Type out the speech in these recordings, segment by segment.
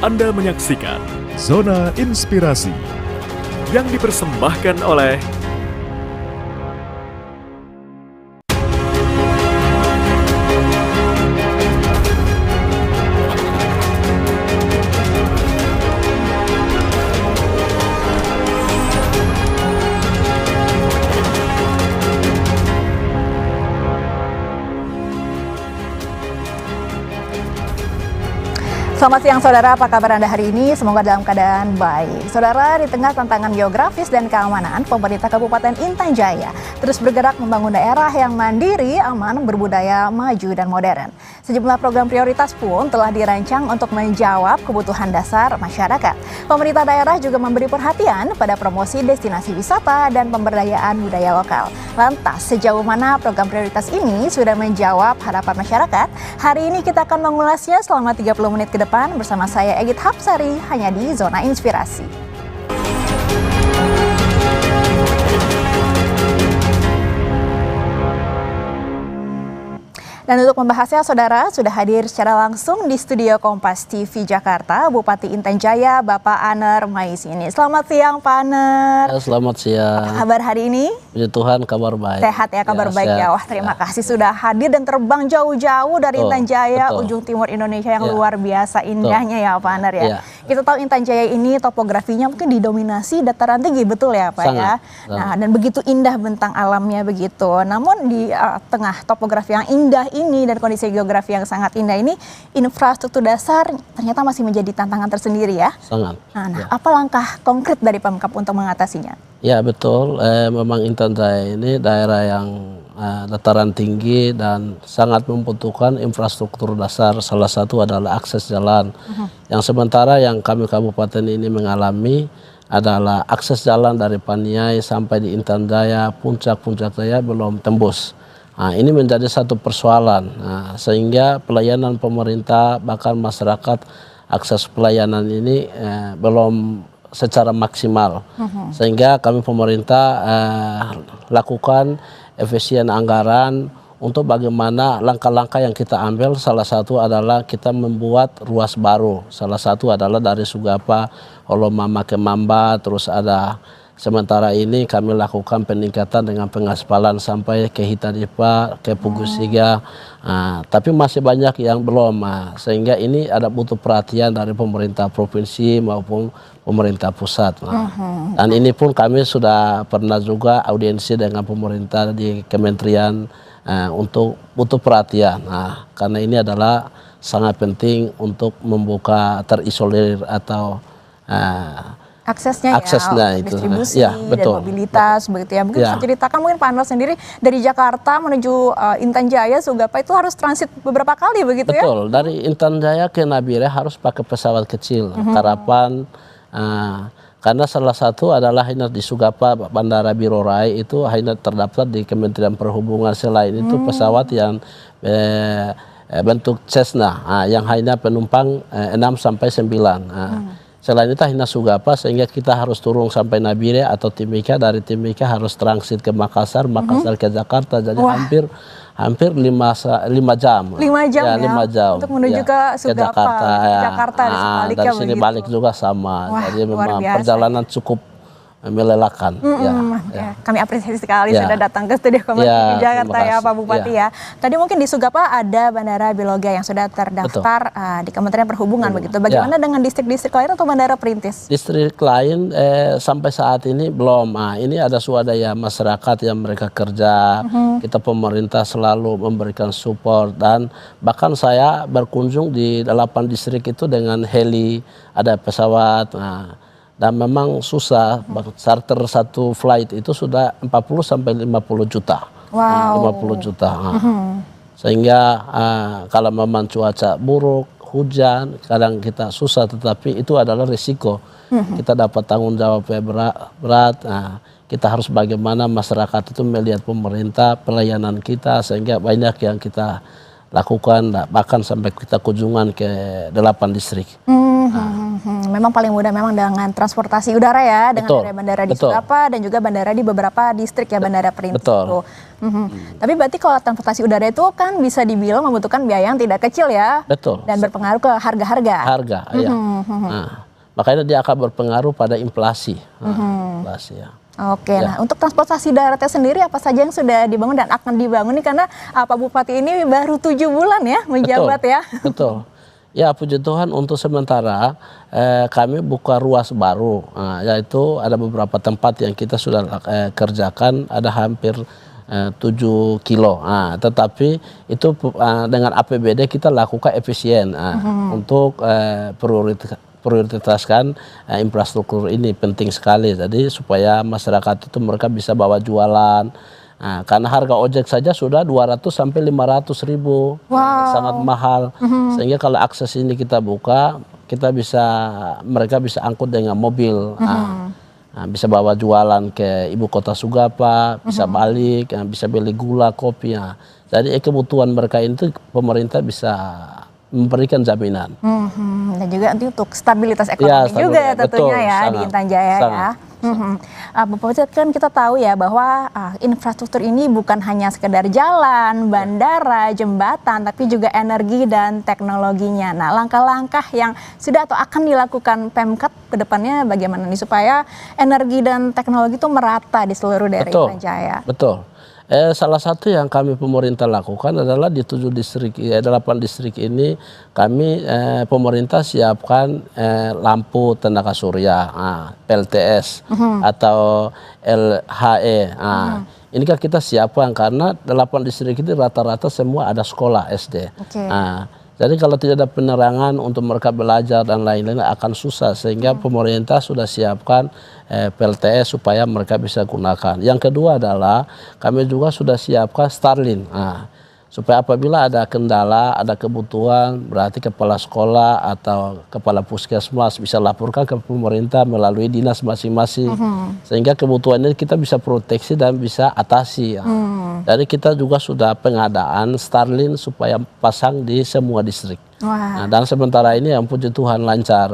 Anda menyaksikan Zona Inspirasi yang dipersembahkan oleh Selamat siang saudara, apa kabar Anda hari ini? Semoga dalam keadaan baik. Saudara, di tengah tantangan geografis dan keamanan, pemerintah Kabupaten Intan Jaya terus bergerak membangun daerah yang mandiri, aman, berbudaya, maju, dan modern. Sejumlah program prioritas pun telah dirancang untuk menjawab kebutuhan dasar masyarakat. Pemerintah daerah juga memberi perhatian pada promosi destinasi wisata dan pemberdayaan budaya lokal. Lantas, sejauh mana program prioritas ini sudah menjawab harapan masyarakat? Hari ini kita akan mengulasnya selama 30 menit ke depan bersama saya Egit Hapsari hanya di Zona Inspirasi. Dan untuk membahasnya, saudara, sudah hadir secara langsung di studio Kompas TV Jakarta, Bupati Intan Jaya, Bapak Aner Maisini. Selamat siang, Pak Aner. Ya, selamat siang. Apa kabar hari ini? Puji Tuhan, kabar baik. Sehat ya, kabar baik sehat. ya. Wah, terima kasih sudah hadir dan terbang jauh-jauh dari Intan Jaya, ujung timur Indonesia yang luar biasa indahnya ya, Pak Aner ya. Kita tahu Intan Jaya ini topografinya mungkin didominasi dataran tinggi, betul ya, Pak ya? Nah, dan begitu indah bentang alamnya begitu. Namun di tengah topografi yang indah ini dan kondisi geografi yang sangat indah ini, infrastruktur dasar ternyata masih menjadi tantangan tersendiri ya. Sangat. Nah, apa langkah konkret dari Pemkab untuk mengatasinya? Ya betul, memang Intan Jaya ini daerah yang dataran tinggi dan sangat membutuhkan infrastruktur dasar. Salah satu adalah akses jalan. Yang sementara yang kami kabupaten ini mengalami adalah akses jalan dari Paniai sampai di Intan Jaya, puncak-puncak Jaya belum tembus. Nah, ini menjadi satu persoalan, sehingga pelayanan pemerintah bahkan masyarakat akses pelayanan ini belum secara maksimal, sehingga kami pemerintah lakukan efisien anggaran untuk bagaimana langkah-langkah yang kita ambil. Salah satu adalah kita membuat ruas baru, salah satu adalah dari Sugapa, Holomama ke Mamba, terus ada. Sementara ini kami lakukan peningkatan dengan pengaspalan sampai ke Hitadipa, ke Pugusiga, tapi masih banyak yang belum, sehingga ini ada butuh perhatian dari pemerintah provinsi maupun pemerintah pusat. Dan ini pun kami sudah pernah juga audiensi dengan pemerintah di kementerian untuk butuh perhatian, karena ini adalah sangat penting untuk membuka terisolir atau aksesnya ya, itu. distribusi ya, betul. dan mobilitas begitu ya. Mungkin bisa ceritakan mungkin Pak Aner sendiri dari Jakarta menuju Intan Jaya, Sugapa itu harus transit beberapa kali begitu ya? Betul, dari Intan Jaya ke Nabire harus pakai pesawat kecil, Karapan, karena salah satu adalah hanya di Sugapa, Bandara Birorai itu hanya terdaftar di Kementerian Perhubungan. Selain itu pesawat yang bentuk Cessna, yang hanya penumpang 6 sampai 9. Selain itu hanya Sugapa, sehingga kita harus turun sampai Nabire atau Timika, dari Timika harus transit ke Makassar, Makassar ke Jakarta, jadi hampir 5 jam. 5 jam ya, 5 jam untuk menuju ke Sugapa, Jakarta dan sebaliknya dari sini begitu. balik juga sama. Wah, jadi memang biasa. perjalanan cukup melelahkan. Kami apresiasi sekali sudah datang ke studio Kompas TV Jakarta ya Pak Bupati ya. Tadi mungkin di Sugapa ada Bandara Biloga yang sudah terdaftar di Kementerian Perhubungan begitu. Bagaimana dengan distrik-distrik lain atau bandara perintis? Distrik lain sampai saat ini belum. Ini ada swadaya masyarakat yang mereka kerja. Kita pemerintah selalu memberikan support, dan bahkan saya berkunjung di 8 distrik itu dengan heli, ada pesawat. Dan memang susah, charter satu flight itu sudah 40 sampai 50 juta. Wow. 50 juta. Sehingga kalau memang cuaca buruk, hujan, kadang kita susah, tetapi itu adalah risiko. Kita dapat tanggung jawabnya berat. Kita harus bagaimana masyarakat itu melihat pemerintah, pelayanan kita, sehingga banyak yang kita lakukan, bahkan sampai kita kunjungan ke 8 distrik. Memang paling mudah memang dengan transportasi udara ya, dengan Betul, ada bandara di betul. Sugapa dan juga bandara di beberapa distrik ya, bandara perintis Betul. itu. Tapi berarti kalau transportasi udara itu kan bisa dibilang membutuhkan biaya yang tidak kecil ya, Betul. dan berpengaruh ke harga-harga. Harga, ya. Nah, makanya dia akan berpengaruh pada inflasi. Inflasi ya. Oke, Ya. nah untuk transportasi daratnya sendiri apa saja yang sudah dibangun dan akan dibangun nih, karena Pak Bupati ini baru 7 bulan ya menjabat ya. Betul. Ya, puji Tuhan untuk sementara kami buka ruas baru, yaitu ada beberapa tempat yang kita sudah kerjakan, ada hampir 7 kilo. Tetapi itu dengan APBD kita lakukan efisien untuk prioritaskan infrastruktur ini penting sekali. Jadi supaya masyarakat itu mereka bisa bawa jualan. Karena harga ojek saja sudah 200 sampai 500 ribu, sangat mahal. Sehingga kalau akses ini kita buka, mereka bisa angkut dengan mobil. Bisa bawa jualan ke ibu kota Sugapa, bisa balik, bisa beli gula, kopi. Jadi kebutuhan mereka itu pemerintah bisa memberikan jaminan. Dan juga nanti untuk stabilitas ekonomi juga ya tentunya ya di Intan Jaya ya. Bapak Bupati, kan kita tahu ya bahwa infrastruktur ini bukan hanya sekedar jalan, bandara, jembatan, tapi juga energi dan teknologinya. Nah, langkah-langkah yang sudah atau akan dilakukan Pemkab ke depannya bagaimana nih supaya energi dan teknologi itu merata di seluruh daerah Intan Jaya? Betul. Salah satu yang kami pemerintah lakukan adalah di 8 distrik ini kami pemerintah siapkan lampu tenaga surya, PLTS atau LHE. Ini kan kita siapkan karena 8 distrik ini rata-rata semua ada sekolah SD. Jadi kalau tidak ada penerangan untuk mereka belajar dan lain-lain akan susah, sehingga pemerintah sudah siapkan PLTS supaya mereka bisa gunakan. Yang kedua adalah kami juga sudah siapkan Starlink, supaya apabila ada kendala, ada kebutuhan, berarti kepala sekolah atau kepala puskesmas bisa laporkan ke pemerintah melalui dinas masing-masing, sehingga kebutuhan ini kita bisa proteksi dan bisa atasi. Jadi kita juga sudah pengadaan Starlink supaya pasang di semua distrik. Dan sementara ini yang puji Tuhan lancar.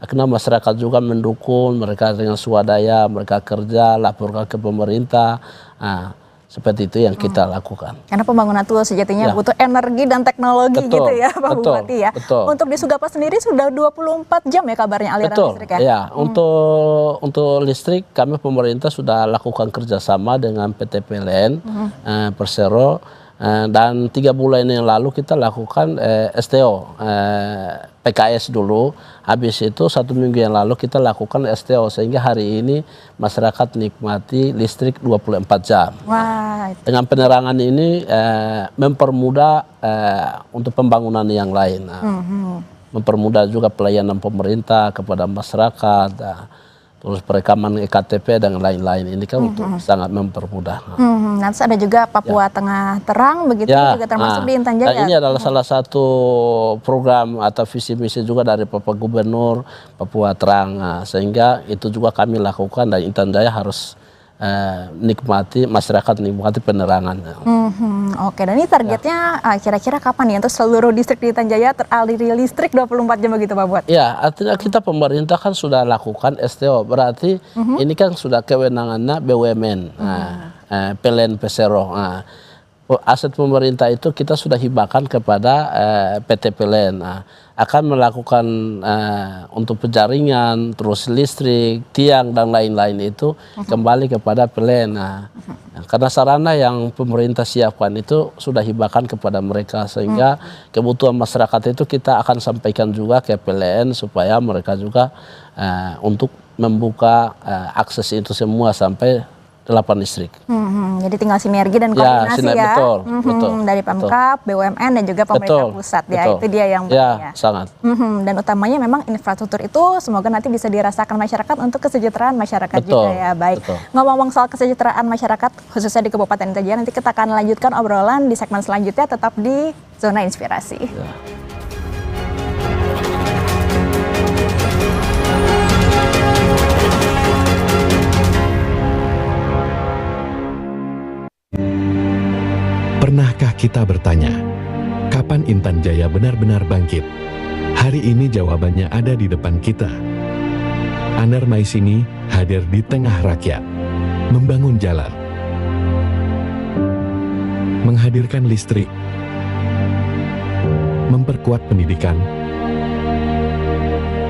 Karena masyarakat juga mendukung, mereka dengan swadaya, mereka kerja, laporkan ke pemerintah. Seperti itu yang kita lakukan. Karena pembangunan itu sejatinya butuh energi dan teknologi gitu ya Pak Bupati ya. Untuk di Sugapa sendiri sudah 24 jam ya kabarnya aliran listrik ya? Ya, untuk listrik kami pemerintah sudah lakukan kerjasama dengan PT PLN, Persero, dan 3 bulan yang lalu kita lakukan STO, PKS dulu. Habis itu 1 minggu yang lalu kita lakukan STO, sehingga hari ini masyarakat nikmati listrik 24 jam. Dengan penerangan ini mempermudah untuk pembangunan yang lain. Mempermudah juga pelayanan pemerintah kepada masyarakat. Terus perekaman EKTP dan lain-lain ini kan untuk sangat mempermudah. Nanti ada juga Papua Tengah Terang begitu juga termasuk di Intan Jaya. Ini adalah salah satu program atau visi misi juga dari Bapak Gubernur Papua Terang. Sehingga itu juga kami lakukan dan Intan Jaya harus masyarakat nikmati penerangan. Oke, dan ini targetnya kira-kira kapan ya untuk seluruh distrik di Intan Jaya teraliri listrik 24 jam begitu Pak Buat? Ya, artinya kita pemerintah kan sudah lakukan STO, berarti ini kan sudah kewenangannya BUMN, PLN Persero. Aset pemerintah itu kita sudah hibahkan kepada PT PLN. Akan melakukan untuk penjaringan, terus listrik, tiang dan lain-lain itu kembali kepada PLN. Karena sarana yang pemerintah siapkan itu sudah hibahkan kepada mereka, sehingga kebutuhan masyarakat itu kita akan sampaikan juga ke PLN supaya mereka juga untuk membuka akses itu semua sampai 8 distrik. Jadi tinggal sinergi dan koordinasi ya. Betul. Dari Pemkab, BUMN dan juga pemerintah pusat ya. Itu dia yang penting ya. Sangat. Dan utamanya memang infrastruktur itu semoga nanti bisa dirasakan masyarakat untuk kesejahteraan masyarakat juga ya. Baik. Ngomong-ngomong soal kesejahteraan masyarakat khususnya di Kabupaten Intan Jaya, nanti kita akan lanjutkan obrolan di segmen selanjutnya, tetap di Zona Inspirasi. Pernahkah kita bertanya, kapan Intan Jaya benar-benar bangkit? Hari Hari ini jawabannya ada di depan kita. Anar Maisini hadir di tengah rakyat, membangun jalan, menghadirkan listrik, memperkuat pendidikan,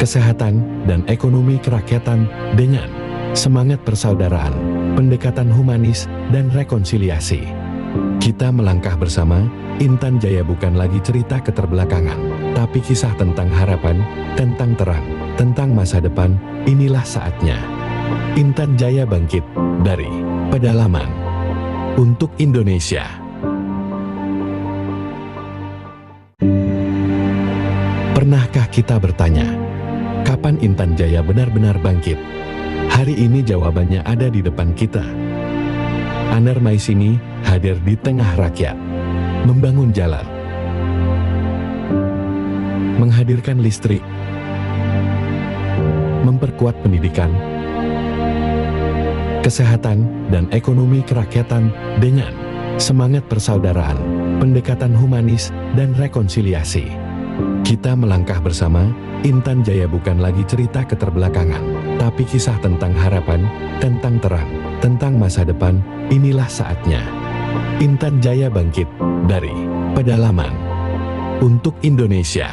kesehatan, dan ekonomi kerakyatan dengan semangat persaudaraan, pendekatan humanis, dan rekonsiliasi. Kita melangkah bersama. Intan Jaya bukan lagi cerita keterbelakangan, tapi kisah tentang harapan, tentang terang, tentang masa depan. Inilah saatnya Intan Jaya bangkit dari pedalaman untuk Indonesia. Pernahkah kita bertanya, kapan Intan Jaya benar-benar bangkit? Hari ini jawabannya ada di depan kita. Anar Maisini hadir di tengah rakyat, membangun jalan, menghadirkan listrik, memperkuat pendidikan, kesehatan, dan ekonomi kerakyatan dengan semangat persaudaraan, pendekatan humanis, dan rekonsiliasi. Kita melangkah bersama. Intan Jaya bukan lagi cerita keterbelakangan, tapi kisah tentang harapan, tentang terang, tentang masa depan. Inilah saatnya Intan Jaya bangkit dari pedalaman untuk Indonesia.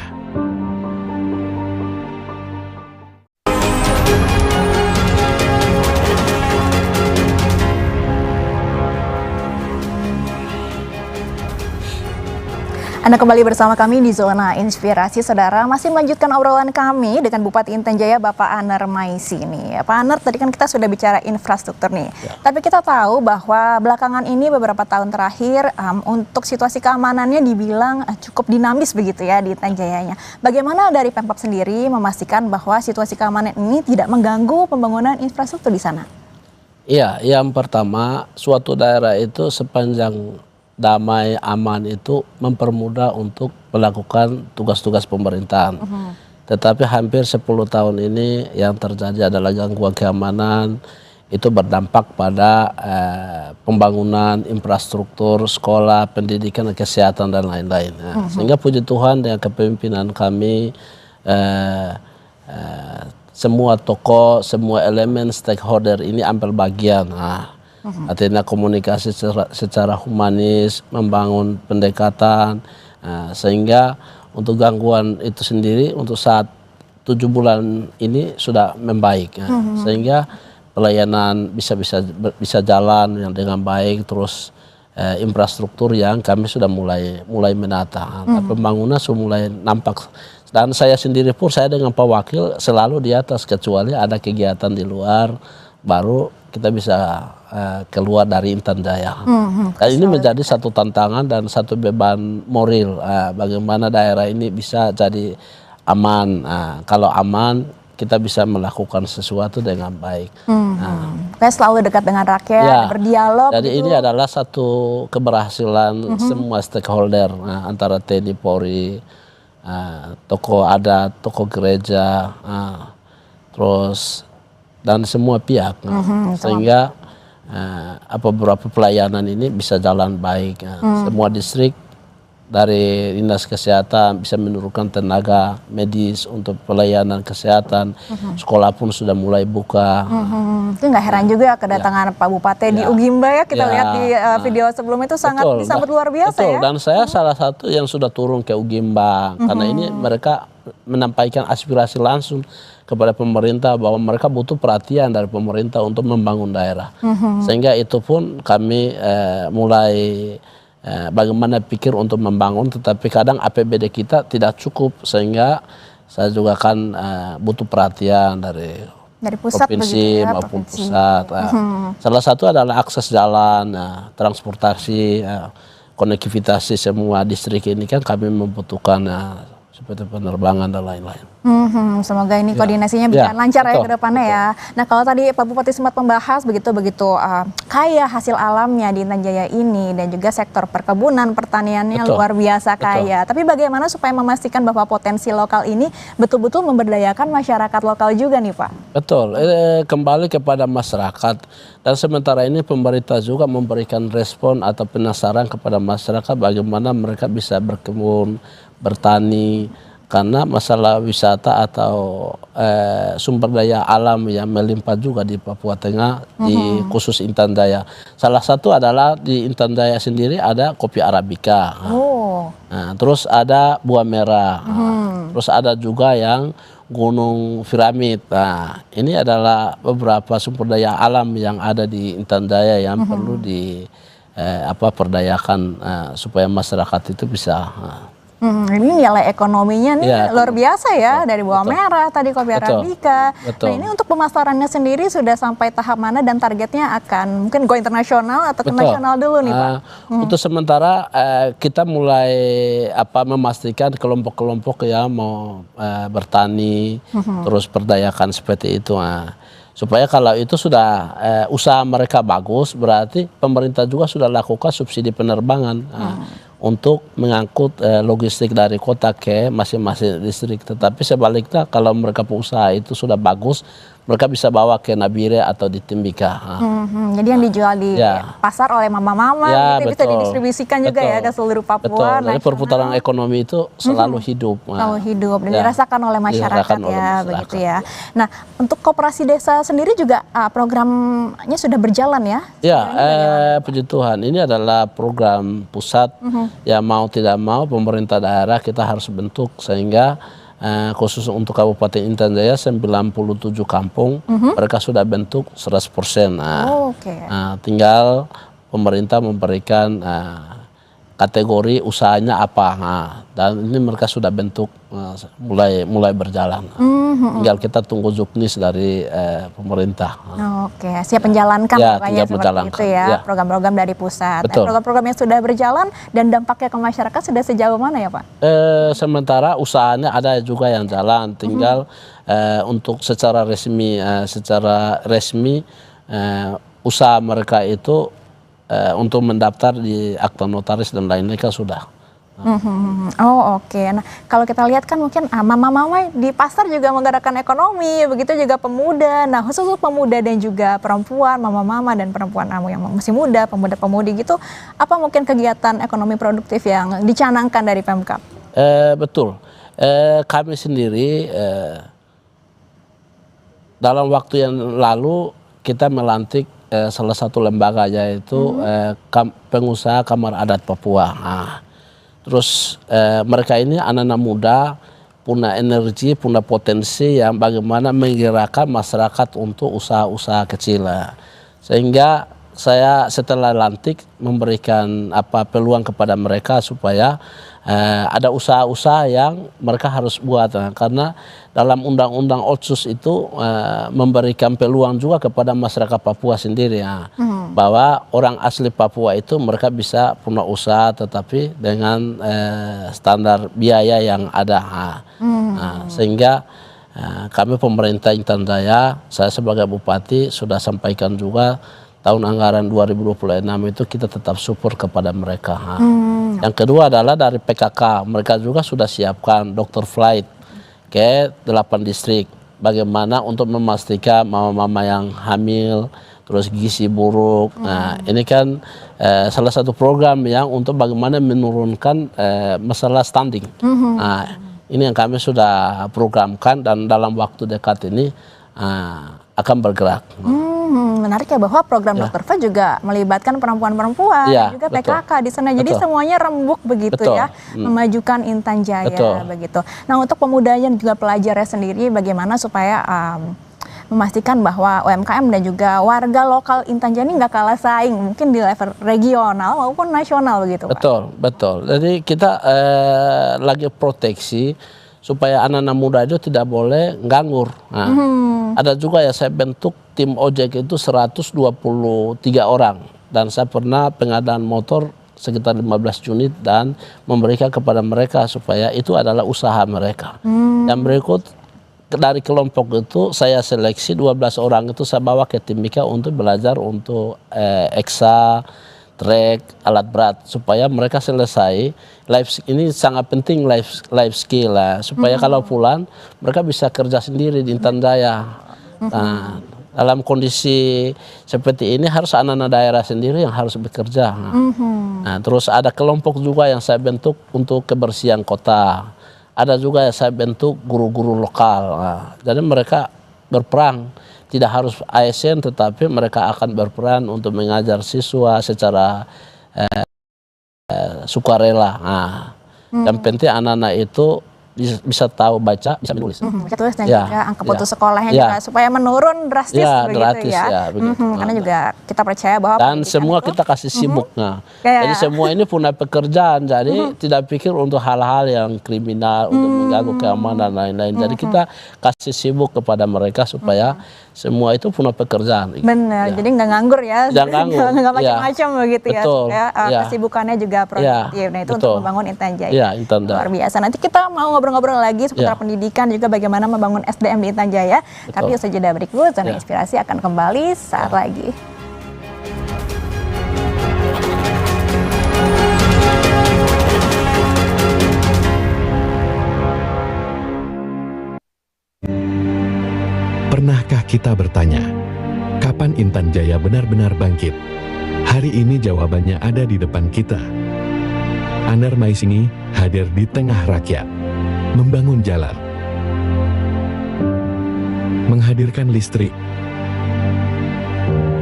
Anda kembali bersama kami di Zona Inspirasi, Saudara. Masih melanjutkan obrolan kami dengan Bupati Intan Jaya, Bapak Anar Maisini. Pak Anar, tadi kan kita sudah bicara infrastruktur nih. Ya. Tapi kita tahu bahwa belakangan ini beberapa tahun terakhir untuk situasi keamanannya dibilang cukup dinamis begitu ya di Intan Jayanya. Bagaimana dari Pemkab sendiri memastikan bahwa situasi keamanan ini tidak mengganggu pembangunan infrastruktur di sana? Iya, yang pertama, suatu daerah itu sepanjang damai, aman itu mempermudah untuk melakukan tugas-tugas pemerintahan. Tetapi hampir 10 tahun ini yang terjadi adalah gangguan keamanan, itu berdampak pada pembangunan infrastruktur, sekolah, pendidikan, kesehatan, dan lain-lain. Sehingga puji Tuhan dengan kepemimpinan kami, semua tokoh, semua elemen stakeholder ini ambil bagian. Artinya komunikasi secara humanis, membangun pendekatan, sehingga untuk gangguan itu sendiri untuk saat 7 bulan ini sudah membaik, sehingga pelayanan bisa jalan yang dengan baik, terus infrastruktur yang kami sudah mulai menata, pembangunan sudah mulai nampak. Dan saya sendiri pun, saya dengan Pak Wakil selalu di atas, kecuali ada kegiatan di luar baru kita bisa keluar dari Intan Jaya. Dan ini menjadi satu tantangan dan satu beban moral, bagaimana daerah ini bisa jadi aman. Kalau aman, kita bisa melakukan sesuatu dengan baik. Kayak selalu dekat dengan rakyat, ya, berdialog. Jadi gitu. Ini adalah satu keberhasilan semua stakeholder, antara TNI, Polri, tokoh adat, tokoh gereja, terus dan semua pihak, sehingga beberapa pelayanan ini bisa jalan baik. Semua distrik dari Dinas Kesehatan bisa menurunkan tenaga medis untuk pelayanan kesehatan. Sekolah pun sudah mulai buka. Itu nggak heran juga kedatangan Pak Bupati di Ugimba ya. Kita lihat di video sebelumnya itu sangat disambut luar biasa ya. Dan saya salah satu yang sudah turun ke Ugimba, karena ini mereka menyampaikan aspirasi langsung kepada pemerintah bahwa mereka butuh perhatian dari pemerintah untuk membangun daerah. Sehingga itu pun kami mulai bagaimana pikir untuk membangun, tetapi kadang APBD kita tidak cukup, sehingga saya juga kan butuh perhatian dari pusat provinsi maupun pusat. Salah satu adalah akses jalan, transportasi, konektivitas semua distrik ini kan kami membutuhkan seperti penerbangan dan lain-lain. Semoga ini koordinasinya bisa lancar ya ke depannya ya. Nah, kalau tadi Pak Bupati sempat membahas begitu kaya hasil alamnya di Intan Jaya ini, dan juga sektor perkebunan, pertaniannya luar biasa kaya. Tapi bagaimana supaya memastikan bahwa potensi lokal ini betul-betul memberdayakan masyarakat lokal juga nih Pak? Betul, kembali kepada masyarakat. Dan sementara ini pemerintah juga memberikan respon atau penasaran kepada masyarakat bagaimana mereka bisa berkebun, bertani, karena masalah wisata atau sumber daya alam yang melimpah juga di Papua Tengah, di khusus Intan Jaya. Salah satu adalah di Intan Jaya sendiri ada kopi Arabica. Nah, terus ada buah merah. Terus ada juga yang Gunung Piramid. Nah, ini adalah beberapa sumber daya alam yang ada di Intan Jaya yang perlu perdayakan supaya masyarakat itu bisa. Ini nilai ekonominya nih luar biasa ya, dari bawang merah tadi, kopi Arabica. Nah, ini untuk pemasarannya sendiri sudah sampai tahap mana dan targetnya akan mungkin go internasional atau ke nasional dulu nih Pak? Untuk sementara kita mulai memastikan kelompok-kelompok yang mau bertani, terus perdayakan seperti itu. Supaya kalau itu sudah usaha mereka bagus, berarti pemerintah juga sudah lakukan subsidi penerbangan untuk mengangkut logistik dari kota ke masing-masing distrik. Tetapi sebaliknya kalau mereka usaha itu sudah bagus, mereka bisa bawa ke Nabire atau di Timika. Jadi yang dijual di pasar oleh mama-mama gitu bisa didistribusikan juga ya ke seluruh Papua. Jadi perputaran ekonomi itu selalu hidup. Selalu hidup dan dirasakan oleh masyarakat begitu ya. Nah, untuk koperasi desa sendiri juga programnya sudah berjalan ya? Ya, puji Tuhan, ini adalah program pusat yang mau tidak mau pemerintah daerah kita harus bentuk sehingga khusus untuk Kabupaten Intan Jaya 97 kampung mereka sudah bentuk 100%. Tinggal pemerintah memberikan kategori usahanya apa, dan ini mereka sudah bentuk mulai berjalan. Tinggal kita tunggu juknis dari pemerintah. Siap menjalankan pokoknya seperti itu ya, program-program dari pusat. Program-program yang sudah berjalan dan dampaknya ke masyarakat sudah sejauh mana ya Pak? Sementara usahanya ada juga yang jalan, tinggal untuk secara resmi usaha mereka itu untuk mendaftar di akta notaris dan lainnya kan sudah. Nah, kalau kita lihat kan mungkin mama-mama di pasar juga menggerakkan ekonomi, begitu juga pemuda. Nah, khusus pemuda dan juga perempuan, mama-mama dan perempuan yang masih muda, pemuda-pemudi gitu, apa mungkin kegiatan ekonomi produktif yang dicanangkan dari Pemkab? Betul. Kami sendiri dalam waktu yang lalu kita melantik salah satu lembaga yaitu pengusaha Kamar Adat Papua. Terus mereka ini anak-anak muda, punya energi, punya potensi yang bagaimana menggerakkan masyarakat untuk usaha-usaha kecil. Sehingga saya setelah lantik memberikan peluang kepada mereka supaya ada usaha-usaha yang mereka harus buat, karena dalam undang-undang Otsus itu memberikan peluang juga kepada masyarakat Papua sendiri bahwa orang asli Papua itu mereka bisa punya usaha tetapi dengan standar biaya yang ada. Sehingga kami pemerintah Intan Jaya, saya sebagai bupati sudah sampaikan juga tahun anggaran 2026 itu kita tetap support kepada mereka. Yang kedua adalah dari PKK, mereka juga sudah siapkan dokter flight ke 8 distrik. Bagaimana untuk memastikan mama-mama yang hamil, terus gizi buruk. Nah, ini kan salah satu program yang untuk bagaimana menurunkan masalah stunting. Nah, ini yang kami sudah programkan dan dalam waktu dekat ini akan bergerak. Menarik ya bahwa program Dr. Flight juga melibatkan perempuan-perempuan juga PKK di sana. Jadi semuanya rembuk begitu ya, memajukan Intan Jaya begitu. Nah, untuk pemuda dan juga pelajarnya sendiri bagaimana supaya memastikan bahwa UMKM dan juga warga lokal Intan Jaya ini nggak kalah saing mungkin di level regional maupun nasional begitu Pak? Betul. Jadi kita lagi proteksi supaya anak-anak muda itu tidak boleh nganggur. Ada juga ya saya bentuk tim ojek itu 123 orang dan saya pernah pengadaan motor sekitar 15 unit dan memberikan kepada mereka supaya itu adalah usaha mereka. Dan berikut dari kelompok itu saya seleksi 12 orang itu saya bawa ke Timika untuk belajar untuk eksa, trek, alat berat supaya mereka selesai ini sangat penting life skill lah supaya kalau pulang mereka bisa kerja sendiri di Intan Jaya. Nah, dalam kondisi seperti ini harus anak-anak daerah sendiri yang harus bekerja. Nah, terus ada kelompok juga yang saya bentuk untuk kebersihan kota. ada juga yang saya bentuk guru-guru lokal. Nah, jadi mereka berperan, tidak harus ASN tetapi mereka akan berperan untuk mengajar siswa secara sukarela. Nah, yang penting anak-anak itu bisa tahu baca, bisa menulis. Baca tulis dan Ya, juga angka ya. putus sekolahnya Ya. juga supaya menurun drastis Ya, begitu gratis ya. ya, begitu. Karena juga kita percaya bahwa Dan pendidikan semua itu kita kasih sibuk. Nah, Ya. jadi semua ini punya pekerjaan, jadi tidak pikir untuk hal-hal yang kriminal, untuk mengganggu keamanan dan lain-lain. Jadi kita kasih sibuk kepada mereka supaya semua itu punya pekerjaan. benar, Ya. jadi nggak nganggur ya, Nggak nganggur, nggak ya. macam-macam begitu ya, Betul, supaya ya. kesibukannya juga produktif. Nah itu untuk betul. membangun Intan Jaya. Ya, Intan Jaya. Luar biasa. Nanti kita mau ngobrol-ngobrol lagi seputar Ya. pendidikan juga bagaimana membangun SDM di Intan Jaya. Tapi usai jeda berikut, Zona Ya. Inspirasi akan kembali saat lagi. Pernahkah kita bertanya, kapan Intan Jaya benar-benar bangkit? Hari ini jawabannya ada di depan kita. Anar Maisingi hadir di tengah rakyat, membangun jalan, menghadirkan listrik,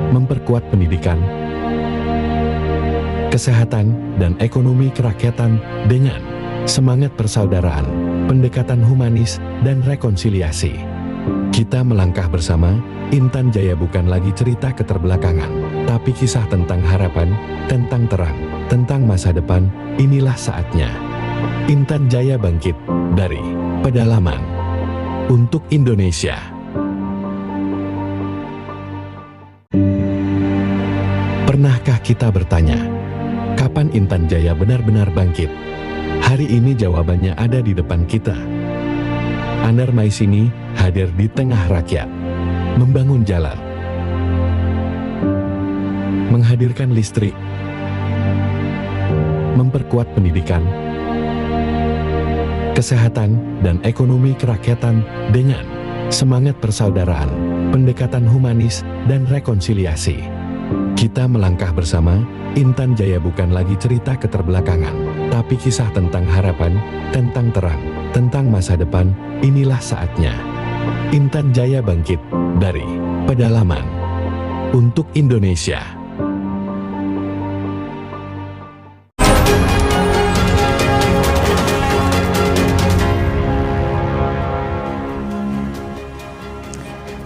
memperkuat pendidikan, kesehatan, dan ekonomi kerakyatan dengan semangat persaudaraan, pendekatan humanis, dan rekonsiliasi. Kita melangkah bersama, Intan Jaya bukan lagi cerita keterbelakangan, tapi kisah tentang harapan, tentang terang, tentang masa depan. Inilah saatnya. Intan Jaya bangkit dari pedalaman untuk Indonesia. Pernahkah kita bertanya, kapan Intan Jaya benar-benar bangkit? Hari ini jawabannya ada di depan kita. Anar Maisingi hadir di tengah rakyat, membangun jalan, menghadirkan listrik, memperkuat pendidikan, kesehatan, dan ekonomi kerakyatan dengan semangat persaudaraan, pendekatan humanis, dan rekonsiliasi. Kita melangkah bersama, Intan Jaya bukan lagi cerita keterbelakangan, tapi kisah tentang harapan, tentang terang, tentang masa depan. Inilah saatnya. Intan Jaya bangkit dari pedalaman untuk Indonesia.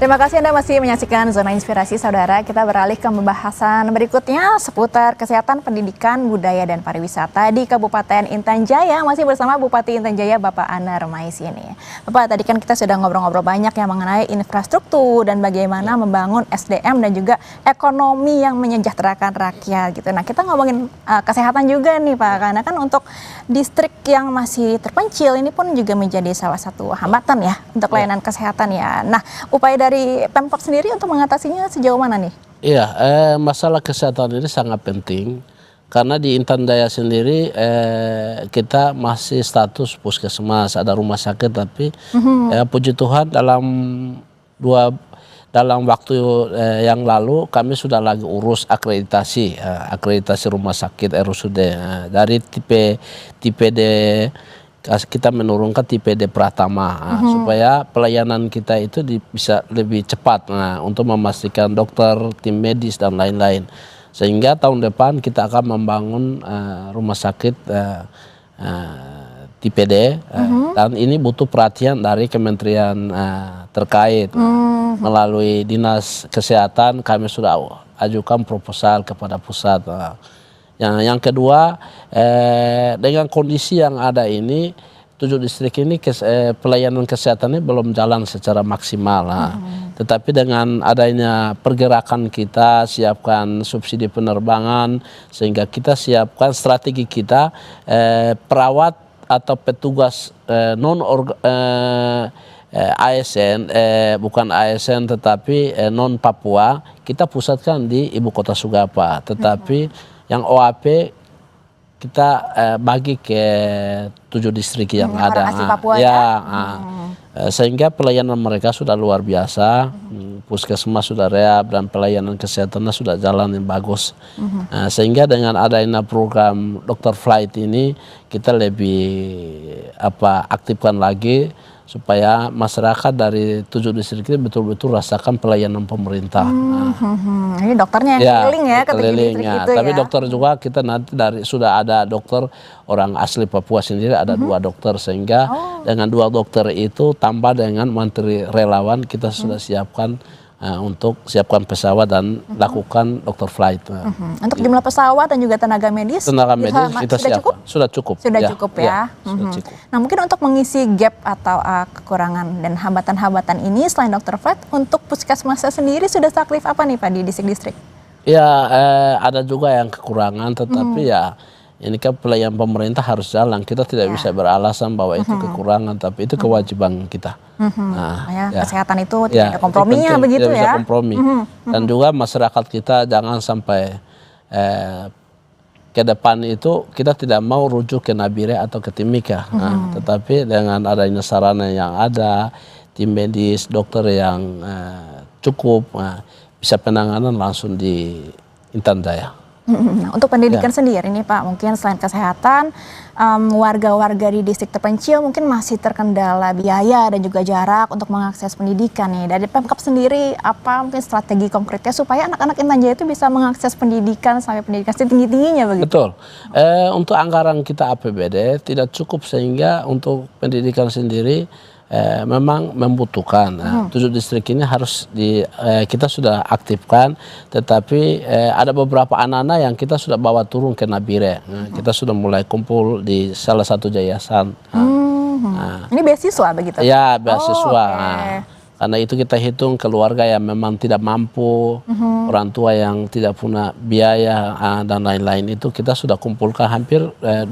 Terima kasih Anda masih menyaksikan Zona Inspirasi, saudara. Kita beralih ke pembahasan berikutnya seputar kesehatan, pendidikan, budaya, dan pariwisata di Kabupaten Intan Jaya. Masih bersama Bupati Intan Jaya, Bapak Anar Maisingi. Bapak, tadi kan kita sudah ngobrol-ngobrol banyak yang mengenai infrastruktur dan bagaimana membangun SDM dan juga ekonomi yang menyejahterakan rakyat gitu. Nah, kita ngomongin kesehatan juga nih Pak, karena kan untuk distrik yang masih terpencil ini pun juga menjadi salah satu hambatan ya untuk layanan kesehatan ya. Nah, upaya dari Pemkot sendiri untuk mengatasinya sejauh mana nih? Iya, masalah kesehatan ini sangat penting karena di Intan Jaya sendiri kita masih status puskesmas, ada rumah sakit, tapi puji Tuhan dalam waktu yang lalu kami sudah lagi urus akreditasi rumah sakit RSUD dari tipe D. Kita menurunkan tipe D Pratama supaya pelayanan kita itu bisa lebih cepat untuk memastikan dokter, tim medis, dan lain-lain. Sehingga tahun depan kita akan membangun rumah sakit tipe D dan ini butuh perhatian dari kementerian terkait. Melalui Dinas Kesehatan kami sudah ajukan proposal kepada pusat. Yang kedua, dengan kondisi yang ada ini, 7 distrik ini pelayanan kesehatannya belum jalan secara maksimal. Tetapi dengan adanya pergerakan kita, siapkan subsidi penerbangan, sehingga kita siapkan strategi kita, perawat atau petugas ASN, bukan ASN tetapi non Papua, kita pusatkan di Ibu Kota Sugapa. Tetapi yang OAP kita bagi ke 7 distrik yang ada. Orang asli Papua ya. Sehingga pelayanan mereka sudah luar biasa, puskesmas sudah rehab dan pelayanan kesehatannya sudah jalan yang bagus. Sehingga dengan adanya program Dr. Flight ini kita lebih aktifkan lagi supaya masyarakat dari 7 distrik ini betul-betul rasakan pelayanan pemerintah. Ini dokternya yang keliling ya ke 7 distrik itu Tapi ya. dokter juga kita nanti sudah ada dokter orang asli Papua sendiri, ada 2 dokter, sehingga dengan 2 dokter itu tambah dengan menteri relawan kita sudah siapkan untuk siapkan pesawat dan lakukan Dr. Flight. Untuk jumlah pesawat dan juga tenaga medis kita sudah cukup? Sudah cukup. Sudah cukup ya. Sudah cukup. Nah, mungkin untuk mengisi gap atau kekurangan dan hambatan-hambatan ini selain Dr. Flight, untuk puskesmasnya sendiri sudah saklif apa nih Pak di distrik-distrik? Ya, ada juga yang kekurangan, tetapi ya ini kan pelayanan pemerintah harus jalan. Kita tidak bisa beralasan bahwa itu kekurangan, tapi itu kewajiban kita. Kesehatan itu tidak ada komprominya begitu tidak ya. Bisa kompromi. Dan juga masyarakat kita jangan sampai ke depan itu kita tidak mau rujuk ke Nabire atau ke Timika. Tetapi dengan adanya sarana yang ada, tim medis, dokter yang cukup, bisa penanganan langsung di Intan Jaya. Nah, untuk pendidikan sendiri nih Pak, mungkin selain kesehatan, warga-warga di distrik terpencil mungkin masih terkendala biaya dan juga jarak untuk mengakses pendidikan nih. Dari Pemkab sendiri, apa mungkin strategi konkretnya supaya anak-anak Intan Jaya itu bisa mengakses pendidikan sampai pendidikan setinggi-tingginya begitu? Betul. Untuk anggaran kita APBD tidak cukup, sehingga untuk pendidikan sendiri memang membutuhkan. 7 distrik ini harus kita sudah aktifkan, tetapi ada beberapa anak-anak yang kita sudah bawa turun ke Nabire. Kita sudah mulai kumpul di salah satu yayasan. Ini beasiswa begitu? Ya, beasiswa. Okay. Karena itu kita hitung keluarga yang memang tidak mampu, orang tua yang tidak punya biaya dan lain-lain, itu kita sudah kumpulkan hampir 25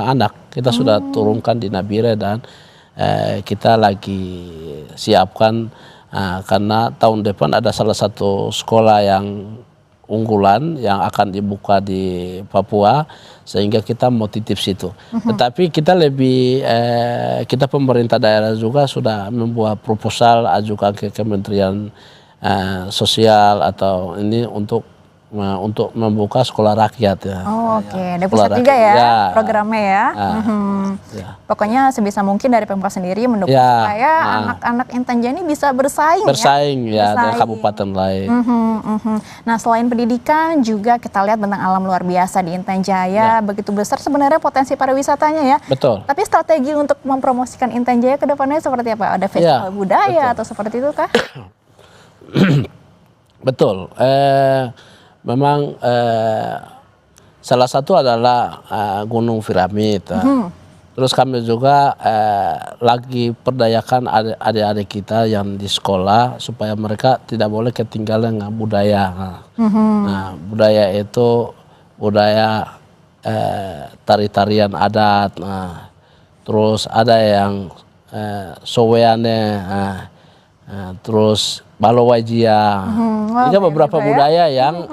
anak. Kita sudah turunkan di Nabire dan kita lagi siapkan karena tahun depan ada salah satu sekolah yang unggulan yang akan dibuka di Papua, sehingga kita mau titip situ. Tetapi kita kita pemerintah daerah juga sudah membuat proposal, ajukan ke Kementerian Sosial atau ini untuk membuka sekolah rakyat ya. Oke. Ada pusat juga ya programnya ya. Pokoknya sebisa mungkin dari Pemkab sendiri mendukung supaya anak-anak Intan Jaya ini bisa bersaing ya dengan kabupaten lain. Nah, selain pendidikan juga kita lihat bentang alam luar biasa di Intan Jaya, begitu besar sebenarnya potensi pariwisatanya ya. Betul. Tapi strategi untuk mempromosikan Intan Jaya ke depannya seperti apa? Ada festival budaya atau seperti itu kah? Betul. Memang salah satu adalah Gunung Piramid. Terus kami juga lagi perdayakan adik-adik kita yang di sekolah supaya mereka tidak boleh ketinggalan dengan budaya. Nah, budaya itu budaya tari-tarian adat. Terus ada yang soweane, terus balowajia. Ini beberapa budaya yang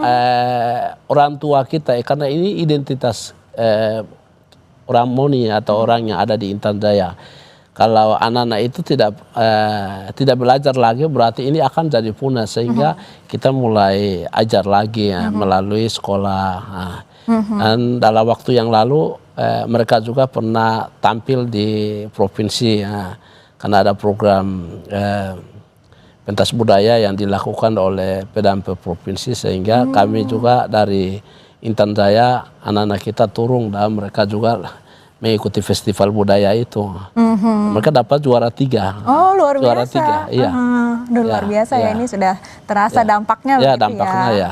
orang tua kita, karena ini identitas orang Moni atau orang yang ada di Intan Jaya. Kalau anak-anak itu tidak belajar lagi, berarti ini akan jadi punah, sehingga kita mulai ajar lagi melalui sekolah. Dan dalam waktu yang lalu mereka juga pernah tampil di provinsi karena ada program pentas budaya yang dilakukan oleh Pemda provinsi, sehingga kami juga dari Intan Jaya anak-anak kita turun dan mereka juga mengikuti festival budaya itu. Mereka dapat juara 3. Oh, luar biasa. Juara 3, iya. Luar biasa ya, ini sudah terasa dampaknya ya, begitu dampaknya ya.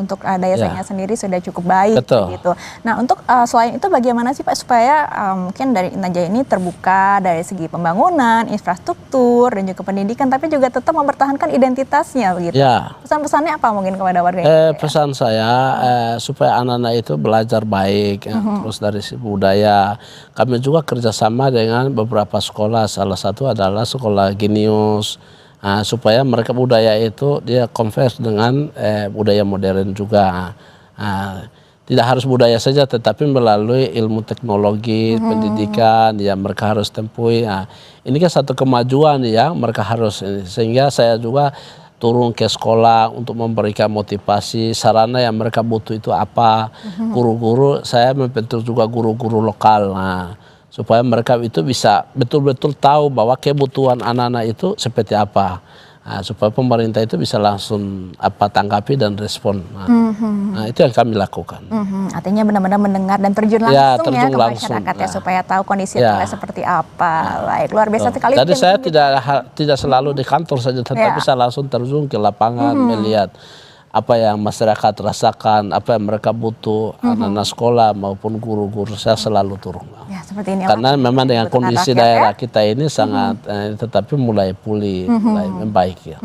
Untuk daya saingnya sendiri sudah cukup baik. Betul. Gitu. Nah, untuk selain itu bagaimana sih Pak supaya mungkin dari Intan Jaya ini terbuka dari segi pembangunan, infrastruktur dan juga pendidikan, tapi juga tetap mempertahankan identitasnya begitu. Ya. Pesan-pesannya apa mungkin kepada warga Intan Jaya? Pesan saya supaya anak-anak itu belajar baik, terus dari segi budaya. Kami juga kerjasama dengan beberapa sekolah, salah satu adalah sekolah Genius, supaya mereka budaya itu dia converse dengan budaya modern juga. tidak harus budaya saja, tetapi melalui ilmu teknologi, pendidikan yang mereka harus tempuh. Nah, ini kan satu kemajuan yang mereka harus ini. Sehingga saya juga turun ke sekolah untuk memberikan motivasi, sarana yang mereka butuh itu apa. Guru-guru, saya membentuk juga guru-guru lokal. Nah, supaya mereka itu bisa betul-betul tahu bahwa kebutuhan anak-anak itu seperti apa. Nah, supaya pemerintah itu bisa langsung tanggapi dan respon. Nah, itu yang kami lakukan. Artinya benar-benar mendengar dan terjun langsung ya ke masyarakat ya, supaya tahu kondisi realnya seperti apa. Baik, luar biasa sekali. Jadi saya tidak selalu di kantor saja, tetapi saya langsung terjun ke lapangan melihat apa yang masyarakat rasakan, apa yang mereka butuh, anak-anak sekolah maupun guru-guru, saya selalu turun. Ya, seperti ini. Karena memang dengan kondisi daerah kita ini sangat, tetapi mulai pulih, mulai membaik ya.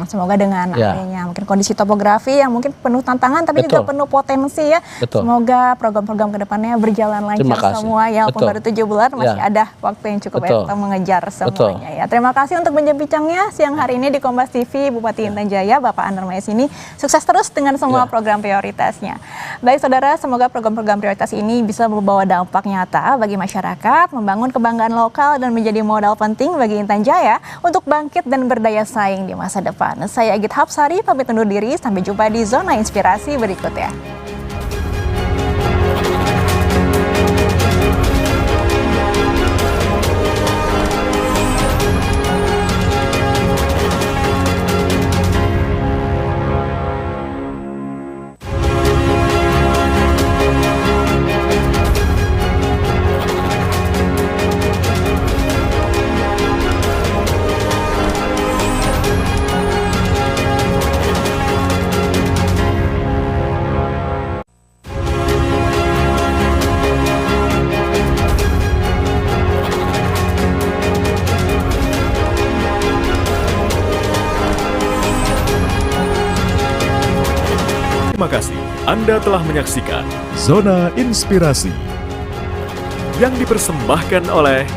Semoga dengan adanya mungkin kondisi topografi yang mungkin penuh tantangan, tapi juga penuh potensi ya. Semoga program-program kedepannya berjalan lancar semua ya, walaupun baru 7 bulan masih ada waktu yang cukup banyak untuk mengejar semuanya ya. Terima kasih untuk bincang-bincangnya siang hari ini di Kompas TV, Bupati Intan Jaya, Bapak Anwar Mahyasini. Sukses terus dengan semua program prioritasnya. Baik saudara, semoga program-program prioritas ini bisa membawa dampak nyata bagi masyarakat, membangun kebanggaan lokal dan menjadi modal penting bagi Intan Jaya untuk bangkit dan berdaya saing di masa depan. Saya Agit Hapsari, pamit undur diri, sampai jumpa di Zona Inspirasi berikutnya. Terima kasih Anda telah menyaksikan Zona Inspirasi yang dipersembahkan oleh